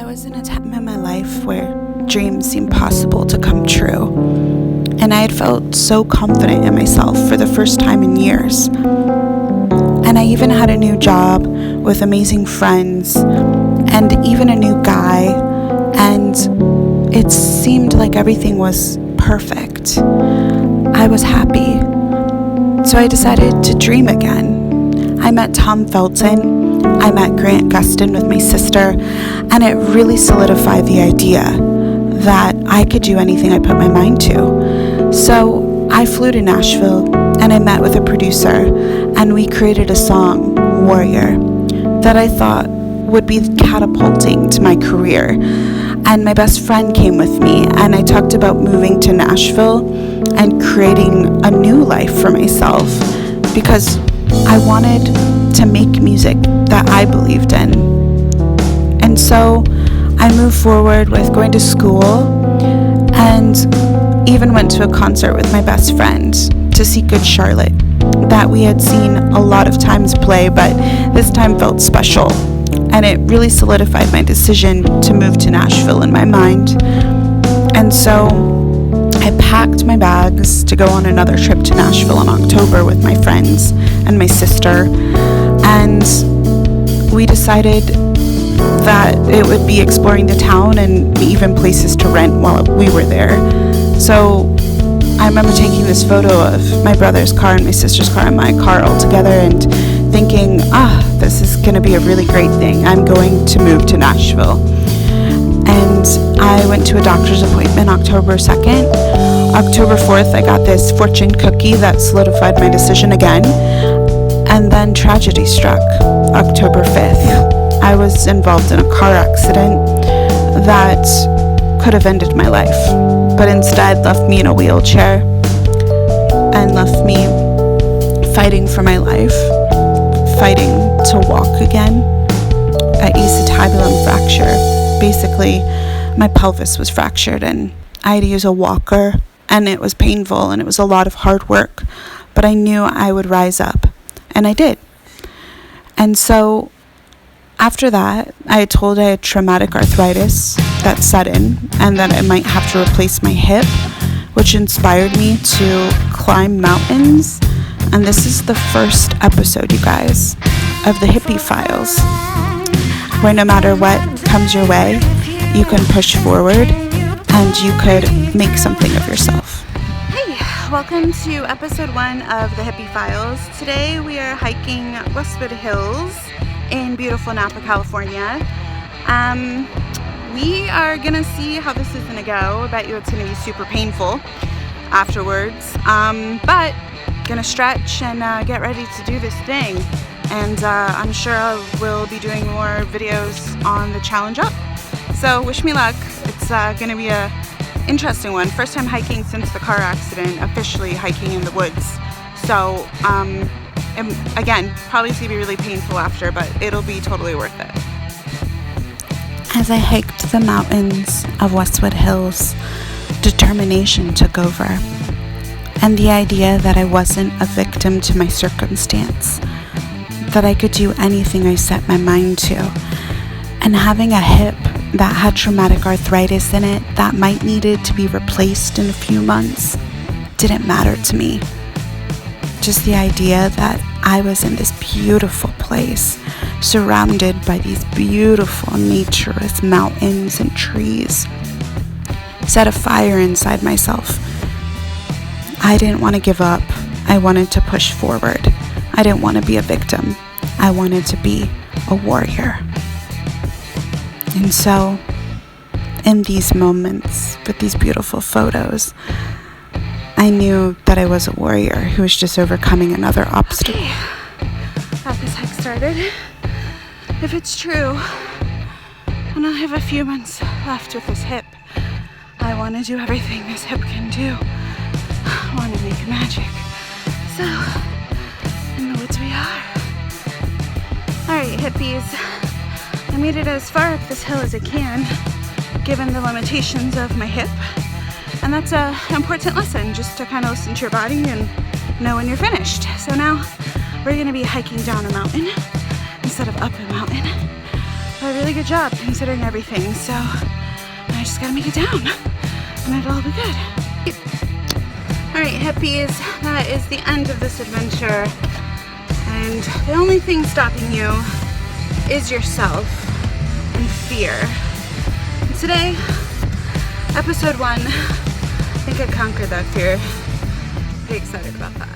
I was in a time in my life where dreams seemed possible to come true, and I had felt so confident in myself for the first time in years. And I even had a new job with amazing friends and even a new guy, and it seemed like everything was perfect. I was happy. So I decided to dream again. I met Tom Felton. I met Grant Gustin with my sister, and it really solidified the idea that I could do anything I put my mind to. So I flew to Nashville, and I met with a producer, and we created a song, Warrior, that I thought would be catapulting to my career. And my best friend came with me, and I talked about moving to Nashville and creating a new life for myself because I wanted to make music that I believed in. And so I moved forward with going to school and even went to a concert with my best friend to see Good Charlotte that we had seen a lot of times play, but this time felt special. And it really solidified my decision to move to Nashville in my mind. And so I packed my bags to go on another trip to Nashville in October with my friends and my sister. And we decided that it would be exploring the town and even places to rent while we were there. So I remember taking this photo of my brother's car and my sister's car and my car all together and thinking, this is going to be a really great thing. I'm going to move to Nashville. And I went to a doctor's appointment October 2nd. October 4th, I got this fortune cookie that solidified my decision again. And then tragedy struck October 5th. I was involved in a car accident that could have ended my life, but instead left me in a wheelchair and left me fighting for my life, fighting to walk again. I acetabular fracture. Basically, my pelvis was fractured and I had to use a walker, and it was painful and it was a lot of hard work, but I knew I would rise up, and I did. And so after that, I had told I had traumatic arthritis that set in and that I might have to replace my hip, which inspired me to climb mountains. And this is the first episode, you guys, of the Hippie Files, where no matter what comes your way, you can push forward and you could make something of yourself. Hey, welcome to episode 1 of the Hippie Files. Today we are hiking Westwood Hills in beautiful Napa, California. We are gonna see how this is gonna go. I bet you it's gonna be super painful afterwards, but gonna stretch and get ready to do this thing. And I'm sure I will be doing more videos on the challenge up. So wish me luck. It's gonna be a interesting one. First time hiking since the car accident, officially hiking in the woods. So and again, probably it's gonna be really painful after, but it'll be totally worth it. As I hiked the mountains of Westwood Hills, determination took over, and the idea that I wasn't a victim to my circumstance, that I could do anything I set my mind to, and having a hip that had traumatic arthritis in it that might needed to be replaced in a few months didn't matter to me. Just the idea that I was in this beautiful place, surrounded by these beautiful naturist mountains and trees, set a fire inside myself. I didn't want to give up. I wanted to push forward. I didn't want to be a victim. I wanted to be a warrior. And so, in these moments, with these beautiful photos, I knew that I was a warrior who was just overcoming another obstacle. Okay. Got this hike started. If it's true, and I have a few months left with this hip, I want to do everything this hip can do. I want to make magic. So, in the woods we are. Alright, hippies. I made it as far up this hill as I can, given the limitations of my hip. And that's an important lesson, just to kind of listen to your body and know when you're finished. So now we're going to be hiking down a mountain instead of up a mountain. a really good job considering everything. So I just gotta make it down and it'll all be good. Alright, hippies, that is the end of this adventure. And the only thing stopping you is yourself and fear. And today, episode 1, I think I conquered that fear. Pretty excited about that.